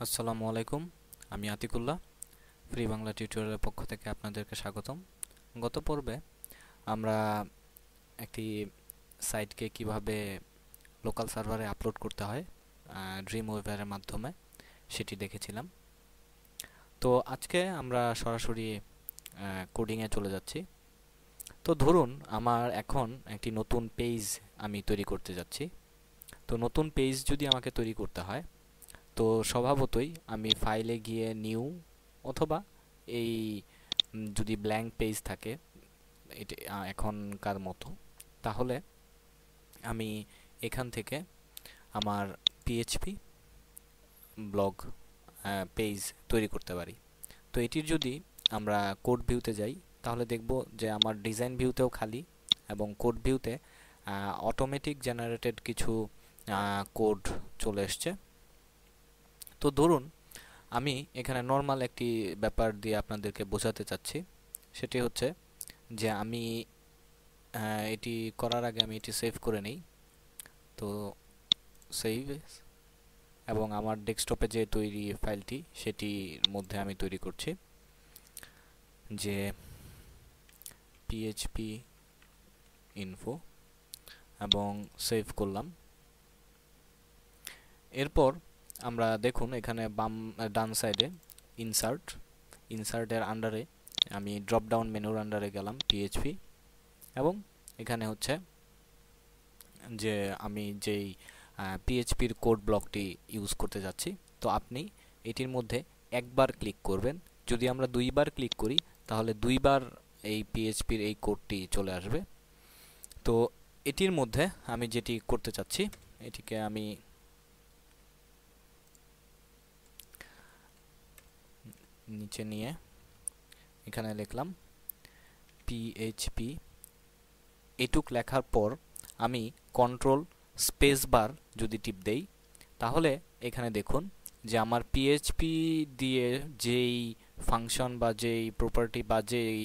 আসসালামু আলাইকুম। আমি আতিকুল্লাহ, ফ্রি বাংলা টিউটোরিয়ালের পক্ষ থেকে আপনাদেরকে স্বাগতম। গত পর্বে আমরা একটি সাইটকে কিভাবে লোকাল সার্ভারে আপলোড করতে হয় ড্রিম ওয়েভারের মাধ্যমে সেটি দেখেছিলাম। তো আজকে আমরা সরাসরি কোডিংয়ে চলে যাচ্ছি। তো ধরুন আমার এখন একটি নতুন পেজ আমি তৈরি করতে যাচ্ছি। তো নতুন পেজ যদি আমাকে তৈরি করতে হয়, তো স্বভাবতই আমি ফাইলে গিয়ে নিউ অথবা এই যদি ব্ল্যাঙ্ক পেজ থাকে এটা এখনকার মতো, তাহলে আমি এখান থেকে আমার পিএইচপি ব্লগ পেজ তৈরি করতে পারি। তো এটির যদি আমরা কোড ভিউতে যাই, তাহলে দেখব যে আমার ডিজাইন ভিউতেও খালি এবং কোড ভিউতে অটোমেটিক জেনারেটেড কিছু কোড চলে এসছে। তো ধরুন আমি এখানে নর্মাল একটি ব্যাপার দিয়ে আপনাদেরকে বোঝাতে চাচ্ছি। সেটি হচ্ছে যে আমি এটি করার আগে আমি এটি সেভ করে নেই। তো সেভ, এবং আমার ডেস্কটপে যে তৈরি ফাইলটি সেটির মধ্যে আমি তৈরি করছি যে পিএইচপি ইনফো, এবং সেভ করলাম। এরপর আমরা দেখুন এখানে ডান সাইডে ইনসার্টের আন্ডারে আমি ড্রপ ডাউন মেনুর আন্ডারে গেলাম পিএইচপি, এবং এখানে হচ্ছে যে আমি যেই পিএইচপির কোড ব্লকটি ইউজ করতে যাচ্ছি। তো আপনি এটির মধ্যে একবার ক্লিক করবেন। যদি আমরা দুইবার ক্লিক করি তাহলে দুইবার এই পিএইচপির এই কোডটি চলে আসবে। তো এটির মধ্যে আমি যেটি করতে চাচ্ছি, এটিকে আমি নিচে নিয়ে এখানে লিখলাম পিএইচপি। এটুক লেখার পর আমি কন্ট্রোল স্পেস বার যদি টিপ দেই, তাহলে এখানে দেখুন যে আমার পিএইচপি দিয়ে যেই ফাংশন বা যেই প্রপার্টি বা যেই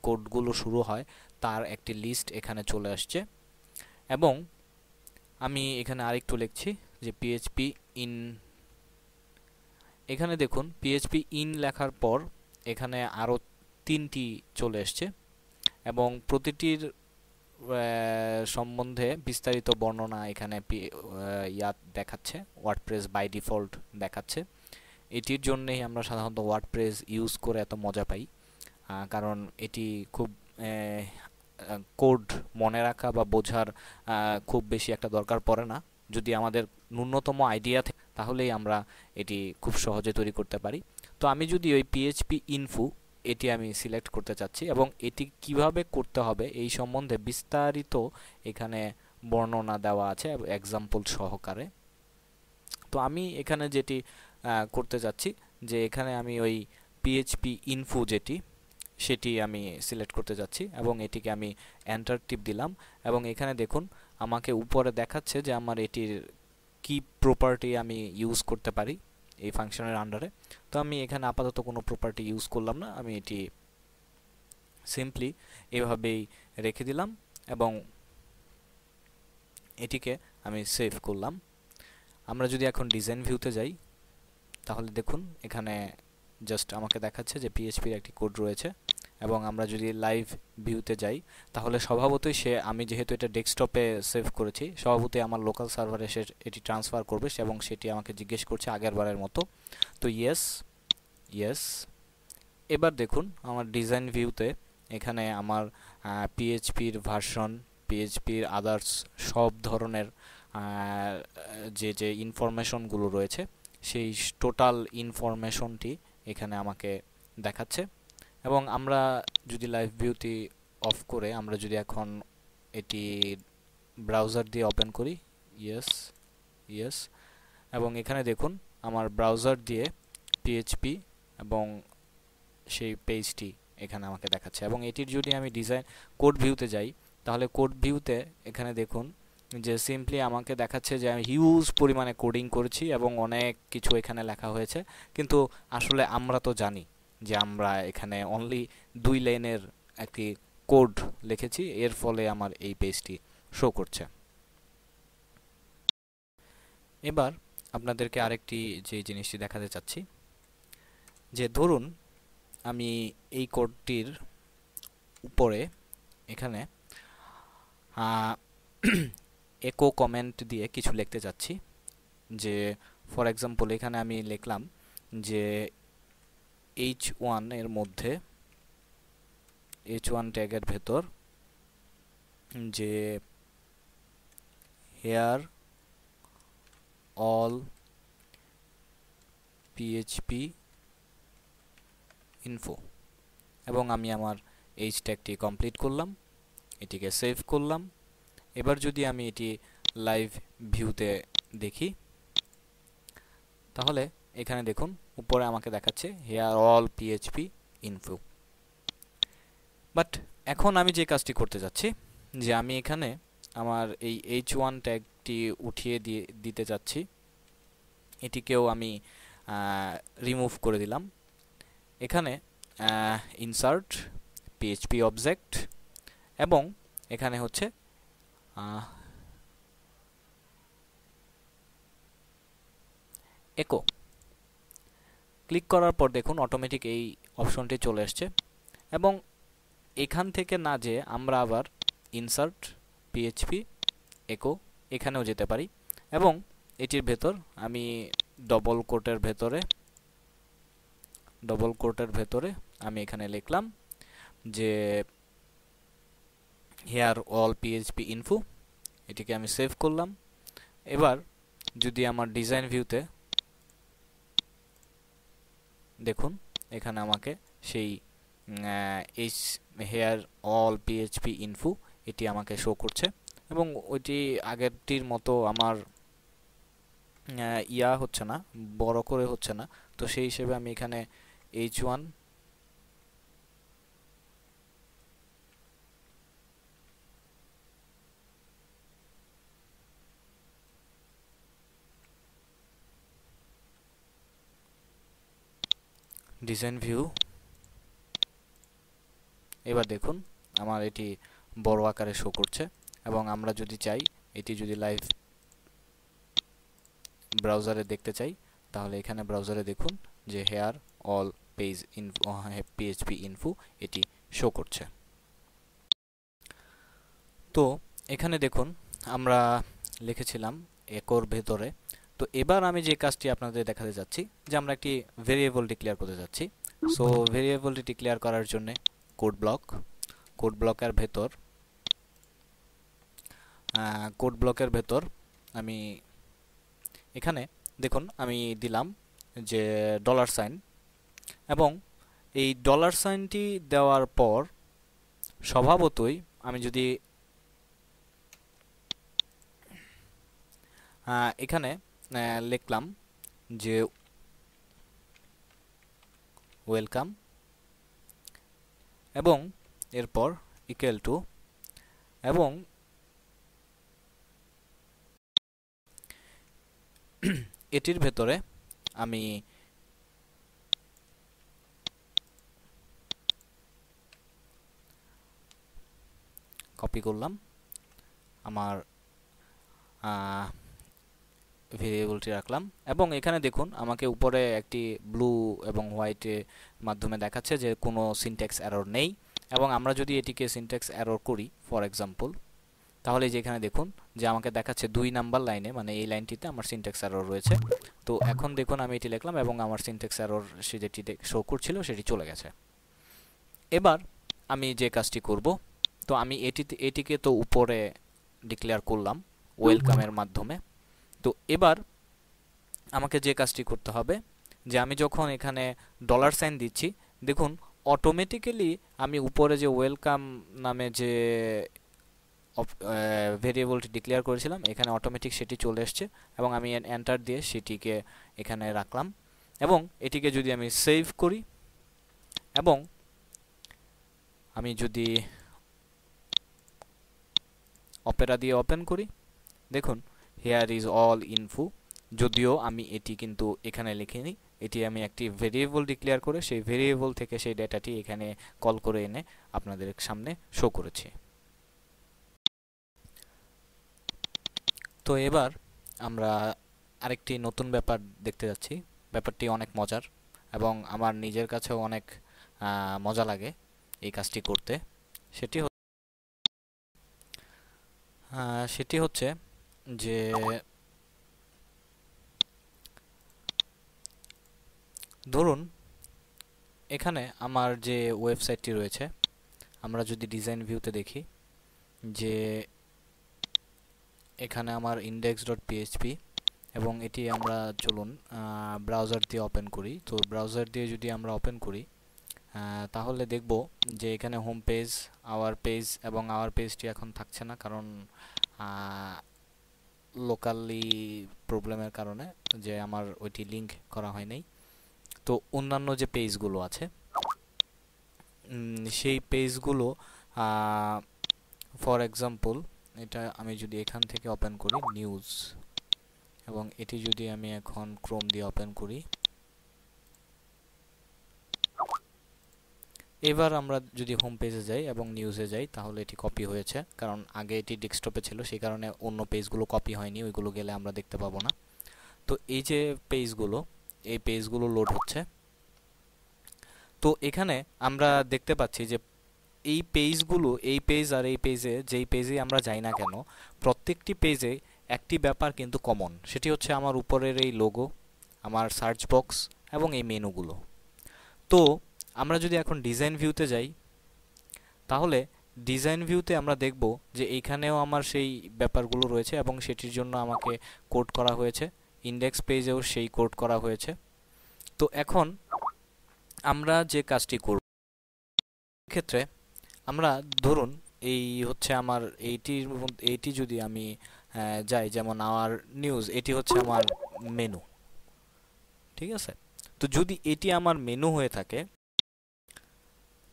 কোডগুলো শুরু হয় তার একটি লিস্ট এখানে চলে আসছে। এবং আমি এখানে আরেকটু লিখছি যে পিএইচপি ইন। এখানে দেখুন পিএইচপি ইন লেখার পর এখানে আরও তিনটি চলে এসছে, এবং প্রতিটির সম্বন্ধে বিস্তারিত বর্ণনা এখানে দেখাচ্ছে। ওয়ার্ডপ্রেস বাই ডিফল্ট দেখাচ্ছে। এটির জন্যই আমরা সাধারণত ওয়ার্ডপ্রেস ইউজ করে এত মজা পাই, কারণ এটি খুব কোড মনে রাখা বা বোঝার খুব বেশি একটা দরকার পড়ে না। যদি আমাদের ন্যূনতম আইডিয়া থাকে তাহলেই আমরা এটি খুব সহজে তৈরি করতে পারি। তো আমি যদি ওই পিএইচপি ইনফো এটি আমি সিলেক্ট করতে চাচ্ছি, এবং এটি কিভাবে করতে হবে এই সম্বন্ধে বিস্তারিত এখানে বর্ণনা দেওয়া আছে এক্সাম্পল সহকারে। তো আমি এখানে যেটি করতে যাচ্ছি যে এখানে আমি ওই পিএইচপি ইনফো যেটি সেটি আমি সিলেক্ট করতে যাচ্ছি, এবং এটিকে আমি এন্টার টিপ দিলাম। এবং এখানে দেখুন আমাকে উপরে দেখাচ্ছে যে আমার এটির কি প্রপার্টি আমি ইউজ করতে পারি এই ফাংশনের আন্ডারে। তো আমি এখানে আপাতত কোনো প্রপার্টি ইউজ করলাম না, আমি এটি সিম্পলি এভাবেই রেখে দিলাম এবং এটিকে আমি সেভ করলাম। আমরা যদি এখন ডিজাইন ভিউতে যাই, তাহলে দেখুন এখানে জাস্ট আমাকে দেখাচ্ছে যে পিএইচপির একটি কোড রয়েছে। এবং আমরা যদি লাইভ ভিউতে যাই, তাহলে স্বভাবতই আমি যেহেতু এটা ডেস্কটপে সেভ করেছি, স্বভাবতই আমার লোকাল সার্ভারে সে এটি ট্রান্সফার করবে, এবং সেটি আমাকে জিজ্ঞেস করছে আগের বারের মতো। তো ইয়েস ইয়েস। এবার দেখুন আমার ডিজাইন ভিউতে এখানে আমার পিএইচপির ভার্সন, পিএইচপির আদার্স সব ধরনের যে যে ইনফরমেশনগুলো রয়েছে সেই টোটাল ইনফরমেশনটি এখানে আমাকে দেখাচ্ছে। এবং আমরা যদি লাইভ ভিউটি অফ করে আমরা যদি এখন এটি ব্রাউজার দিয়ে ওপেন করি, ইয়েস ইয়েস, এবং এখানে দেখুন আমার ব্রাউজার দিয়ে পিএইচপি এবং সেই পেজটি এখানে আমাকে দেখাচ্ছে। এবং এটির যদি আমি ডিজাইন কোড ভিউতে যাই, তাহলে কোড ভিউতে এখানে দেখুন যে সিম্পলি আমাকে দেখাচ্ছে যে আমি হিউজ পরিমাণে কোডিং করেছি এবং অনেক কিছু এখানে লেখা হয়েছে। কিন্তু আসলে আমরা তো জানি যে আমরা এখানে অনলি 2 লাইনের একটি কোড লিখেছি, এর ফলে আমার এই পেজটি শো করছে। এবার আপনাদেরকে আরেকটি যে জিনিসটি দেখাতে চাচ্ছি, যে ধরুন আমি এই কোডটির উপরে এখানে একো কমেন্ট দিয়ে কিছু লিখতে চাচ্ছি। যে ফর এক্সাম্পল এখানে আমি লিখলাম যে H1 এর মধ্যে, H1 ট্যাগের ভেতর যে হেয়ার অল পিএইচপি ইনফো, এবং আমি আমার এইচ ট্যাগটি কমপ্লিট করলাম, এটিকে সেভ করলাম। এবার যদি আমি এটি লাইভ ভিউতে দেখি, তাহলে এখানে দেখুন উপরে আমাকে দেখাচ্ছে here all PHP info. But এখন আমি যে কাজটি করতে যাচ্ছি, যে আমি এখানে আমার এই H1 ট্যাগটি উঠিয়ে দিতে যাচ্ছি, এটিকেও আমি রিমুভ করে দিলাম। এখানে ইনসার্ট পিএইচপি অবজেক্ট, এবং এখানে হচ্ছে একো। ক্লিক করার পর দেখুন অটোমেটিক এই অপশনটি চলে আসছে, এবং এখান থেকে না যে আমরা আবার ইনসার্ট পিএইচপি একো এখানেও যেতে পারি, এবং এটির ভেতর আমি ডবল কোটের ভেতরে আমি এখানে লিখলাম যে হেয়ার অল পিএইচপি ইনফো, এটিকে আমি সেভ করলাম। এবার যদি আমার ডিজাইন ভিউতে দেখুন, এখানে আমাকে সেই হেয়ার অল পিএইচপি ইনফো এটি আমাকে শো করছে, এবং ওইটি আগেরটির মতো আমার হচ্ছে না, বড় করে হচ্ছে না। তো সেই হিসেবে আমি এখানে H1 ডিজাইন ভিউ, এবার দেখুন আমার এটি বড় আকারে শো করছে। এবং আমরা যদি চাই এটি যদি লাইভ ব্রাউজারে দেখতে চাই, তাহলে এখানে ব্রাউজারে দেখুন যে here all page info PHP info এটি শো করছে। তো এখানে দেখুন আমরা লিখেছিলাম একর ভেতরে। তো এবার আমি যে কাজটি আপনাদের দেখাতে যাচ্ছি, যে আমরা একটি ভেরিয়েবল ডিক্লেয়ার করতে যাচ্ছি। সো ভেরিয়েবলটি ডিক্লেয়ার করার জন্য কোড ব্লকের ভেতর আমি এখানে দেখুন আমি দিলাম যে $সাইন, এবং এই $সাইনটি দেওয়ার পর স্বভাবতই আমি যদি এখানে লিখলাম যে ওয়েলকাম, এবং এরপর ইকুয়াল টু, এবং এটির ভেতরে আমি কপি করলাম আমার ভেরিয়েবলটি রাখলাম, এবং এখানে দেখুন আমাকে উপরে একটি ব্লু এবং হোয়াইটের মাধ্যমে দেখাচ্ছে যে কোনো সিনট্যাক্স এরর নেই। এবং আমরা যদি এটিকে সিনট্যাক্স এরর করি ফর এক্সাম্পল, তাহলে যে এখানে দেখুন যে আমাকে দেখাচ্ছে 2 নাম্বার লাইনে, মানে এই লাইনটিতে আমার সিনট্যাক্স এরর রয়েছে। তো এখন দেখুন আমি এটি লিখলাম এবং আমার সিনট্যাক্স এরর সে যেটি শো করছিল সেটি চলে গেছে। এবার আমি যে কাজটি করব, তো আমি এটিকে তো উপরে ডিক্লেয়ার করলাম ওয়েলকামের মাধ্যমে। তো এবার আমাকে যে কাজটি করতে হবে, যে আমি যখন এখানে $সাইন দিচ্ছি, দেখুন অটোমেটিক্যালি আমি উপরে যে ওয়েলকাম নামে যে ভেরিয়েবলটি ডিক্লেয়ার করেছিলাম এখানে অটোমেটিক সেটি চলে এসছে, এবং আমি এন্টার দিয়ে সেটিকে এখানে রাখলাম। এবং এটিকে যদি আমি সেভ করি, এবং আমি যদি অপেরা দিয়ে ওপেন করি, দেখুন হেয়ার ইজ অল ইনফো, যদিও আমি এটি কিন্তু এখানে লিখিনি, এটি আমি একটি ভেরিয়েবল ডিক্লেয়ার করে সেই ভেরিয়েবল থেকে সেই ডেটাটি এখানে কল করে এনে আপনাদের সামনে শো করেছি। তো এবার আমরা আরেকটি নতুন ব্যাপার দেখতে যাচ্ছি। ব্যাপারটি অনেক মজার এবং আমার নিজের কাছেও অনেক মজা লাগে এই কাজটি করতে। সেটি সেটি হচ্ছে যে ধরুন এখানে আমার যে ওয়েবসাইটটি রয়েছে, আমরা যদি ডিজাইন ভিউতে দেখি যে এখানে আমার index.php এবং এটি আমরা চলুন ব্রাউজার দিয়ে ওপেন করি। তো ব্রাউজার দিয়ে যদি আমরা ওপেন করি তাহলে দেখব যে এখানে হোম পেজ, আওয়ার পেজ, এবং আওয়ার পেজটি এখন থাকছে না কারণ লোকালি প্রবলেমের কারণে যে আমার ওইটি লিঙ্ক করা হয় নাই। তো অন্যান্য যে পেজগুলো আছে সেই পেজগুলো ফর এক্সাম্পল এটা আমি যদি এখান থেকে ওপেন করি নিউজ, এবং এটি যদি আমি এখন ক্রোম দিয়ে ওপেন করি, এবার আমরা যদি হোম পেজে যাই এবং নিউজে যাই তাহলে এটি কপি হয়েছে, কারণ আগে এটি ডেস্কটপে ছিল সেই কারণে অন্য পেজগুলো কপি হয়নি, ওইগুলো গেলে আমরা দেখতে পাবো না। তো এই যে পেজগুলো, এই পেজগুলো লোড হচ্ছে। তো এখানে আমরা দেখতে পাচ্ছি যে এই পেজগুলো, এই পেজ আর এই পেজে, যেই পেজে আমরা যাই না কেন, প্রত্যেকটি পেজে একটি ব্যাপার কিন্তু কমন, সেটি হচ্ছে আমার উপরের এই লোগো, আমার সার্চ বক্স এবং এই মেনুগুলো। তো আমরা যদি এখন ডিজাইন ভিউতে যাই তাহলে ডিজাইন ভিউতে আমরা দেখব যে এইখানেও আমার সেই ব্যাপারগুলো রয়েছে এবং সেটির জন্য আমাকে কোড করা হয়েছে, ইন্ডেক্স পেজেও সেই কোড করা হয়েছে। তো এখন আমরা যে কাজটি করব ক্ষেত্রে আমরা ধরুন এই হচ্ছে আমার এইটি যদি আমি যাই, যেমন আওয়ার নিউজ, এটি হচ্ছে আমার মেনু, ঠিক আছে? তো যদি এটি আমার মেনু হয়ে থাকে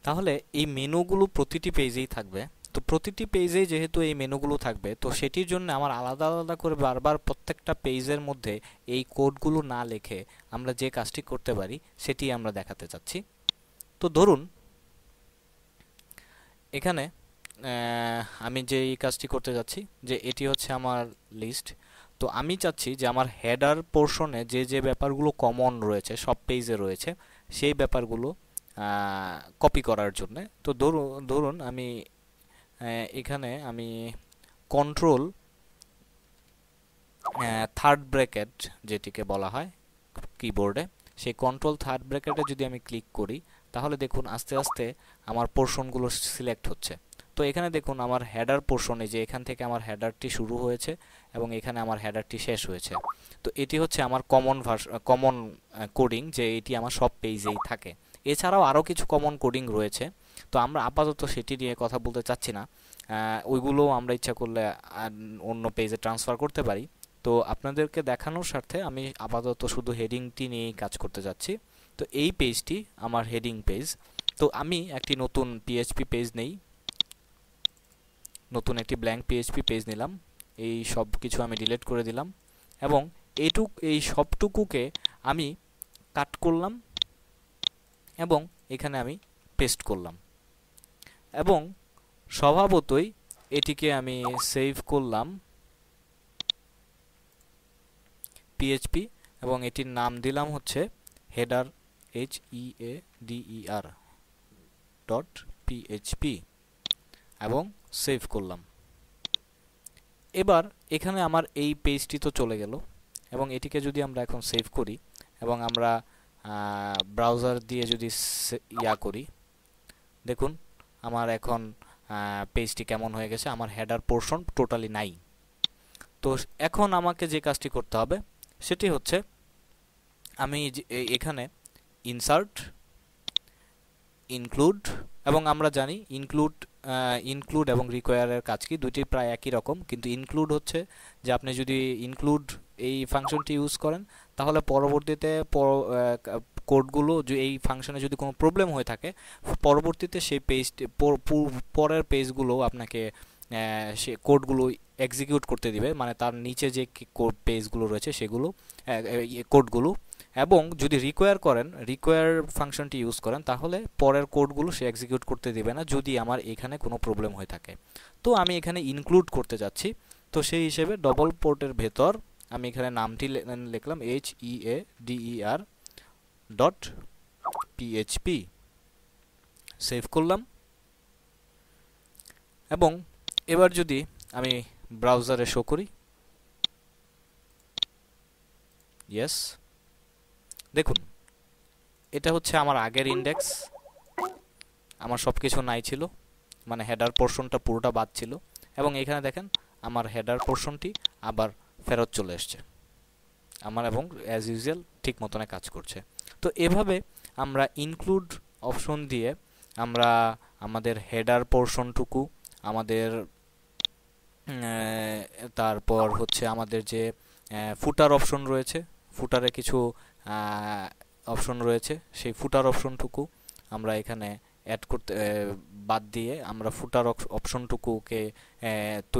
তাহলে এই মেনুগুলো প্রতিটি পেজেই থাকবে। তো প্রতিটি পেজেই যেহেতু এই মেনুগুলো থাকবে, তো সেটির জন্য আমার আলাদা আলাদা করে বারবার প্রত্যেকটা পেজের মধ্যে এই কোডগুলো না লিখে আমরা যে কাজটি করতে পারি সেটি আমরা দেখাতে চাচ্ছি। তো ধরুন এখানে আমি যে এই কাজটি করতে যাচ্ছি যে এটি হচ্ছে আমার লিস্ট। তো আমি চাচ্ছি যে আমার হেডার পোর্শনে যে যে ব্যাপারগুলো কমন রয়েছে, সব পেজে রয়েছে, সেই ব্যাপারগুলো কপি করার জন্য। তো ধরুন আমি এখানে আমি কন্ট্রোল থার্ড ব্র্যাকেট যেটিকে বলা হয় কিবোর্ডে, সেই কন্ট্রোল থার্ড ব্র্যাকেটে যদি আমি ক্লিক করি তাহলে দেখুন আস্তে আস্তে আমার পোর্শনগুলো সিলেক্ট হচ্ছে। তো এখানে দেখুন আমার হেডার পোর্শনে, যে এখান থেকে আমার হেডারটি শুরু হয়েছে এবং এখানে আমার হেডারটি শেষ হয়েছে। তো এটি হচ্ছে আমার কমন কোডিং, যে এটি আমার সব পেজেই থাকে। এছাড়াও আরও কিছু কমন কোডিং রয়েছে, তো আমরা আপাতত সেটি নিয়ে কথা বলতে চাচ্ছি না, ওইগুলো আমরা ইচ্ছা করলে অন্য পেজে ট্রান্সফার করতে পারি। তো আপনাদেরকে দেখানোর স্বার্থে আমি আপাতত শুধু হেডিংটি নিয়েই কাজ করতে যাচ্ছি। তো এই পেজটি আমার হেডিং পেজ। তো আমি একটি নতুন পিএইচপি পেজ নেই, নতুন একটি ব্ল্যাঙ্ক পিএইচপি পেজ নিলাম, এই সব কিছু আমি ডিলিট করে দিলাম এবং এই সবটুকুকে আমি কাট করলাম এবং এখানে আমি পেস্ট করলাম এবং স্বভাবতই এটিকে আমি সেভ করলাম পিএইচপি এবং এটির নাম দিলাম হচ্ছে হেডার HEADER.php এবং সেভ করলাম। এবার এখানে আমার এই পেজটি তো চলে গেল এবং এটিকে যদি আমরা এখন সেভ করি এবং আমরা ব্রাউজার দিয়ে যদি করি, দেখুন আমার এখন পেজটি কেমন হয়ে গেছে, আমার হেডার পোর্শন টোটালি নাই। তো এখন আমাকে যে কাজটি করতে হবে সেটি হচ্ছে আমি এখানে ইনসার্ট, ইনক্লুড, এবং আমরা জানি ইনক্লুড এবং রিকোয়ারের কাজ কি, দুটি প্রায় একই রকম, কিন্তু ইনক্লুড হচ্ছে যে আপনি যদি ইনক্লুড এই ফাংশনটি ইউজ করেন তাহলে পরবর্তীতে কোডগুলো এই ফাংশনে যদি কোনো প্রবলেম হয়ে থাকে পরবর্তীতে সেই পেজটি পরের পেজগুলো আপনাকে সে কোডগুলো এক্সিকিউট করতে দিবে, মানে তার নিচে যে পেজগুলো রয়েছে সেগুলো কোডগুলো। এবং যদি রিকোয়ার ফাংশনটি ইউজ করেন তাহলে পরের কোডগুলো সে এক্সিকিউট করতে দিবে না যদি আমার এখানে কোনো প্রবলেম হয়ে থাকে। তো আমি এখানে ইনক্লুড করতে যাচ্ছি, তো সেই হিসেবে ডবল পোর্টের ভেতর আমি এখানে নামটি লিখলাম HEADER.PHP, সেভ করলাম। এবং এবার যদি আমি ব্রাউজারে শো করি, ইয়েস, দেখুন এটা হচ্ছে আমার আগের ইন্ডেক্স, আমার সব কিছু নাই ছিল, মানে হেডার পোর্শনটা পুরোটা বাদ ছিল, এবং এখানে দেখেন আমার হেডার পোর্শনটি আবার ফেরত চলে এসছে আমার, এবং অ্যাজ ইউজুয়াল ঠিক মতনে কাজ করছে। তো এভাবে আমরা ইনক্লুড অপশন দিয়ে আমরা আমাদের হেডার পোর্শনটুকু, আমাদের তারপর হচ্ছে আমাদের যে ফুটার অপশন রয়েছে, ফুটারে কিছু অপশন রয়েছে, সেই ফুটার অপশনটুকু আমরা এখানে অ্যাড করতে বাদ দিয়ে আমরা ফুটার অপশনটুকুকে তো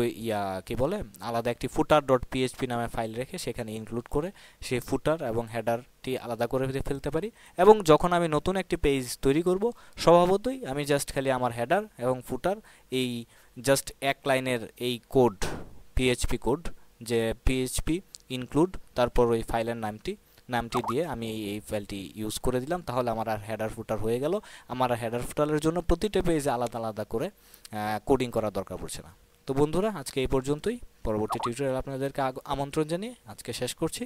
কি বলে আলাদা একটি ফুটার ডট পিএইচপি নামে ফাইল রেখে সেখানে ইনক্লুড করে সেই ফুটার এবং হেডারটি আলাদা করে ফেলতে পারি। এবং যখন আমি নতুন একটি পেজ তৈরি করব, স্বভাবতই আমি জাস্ট খালি আমার হেডার এবং ফুটার এই জাস্ট এক লাইনের এই কোড, পিএইচপি কোড, যে পিএইচপি ইনক্লুড তারপর ওই ফাইলের নামটি দিয়ে আমি এই ফাইলটি ইউজ করে দিলাম, তাহলে আমার আর হেডার ফুটার হয়ে গেল। আমার আর হেডার ফুটারের জন্য প্রতিটা পেজে আলাদা আলাদা করে কোডিং করার দরকার পড়ছে না। তো বন্ধুরা, আজকে এই পর্যন্তই। পরবর্তী টিউটোরিয়াল আপনাদেরকে আমন্ত্রণ জানিয়ে আজকে শেষ করছি।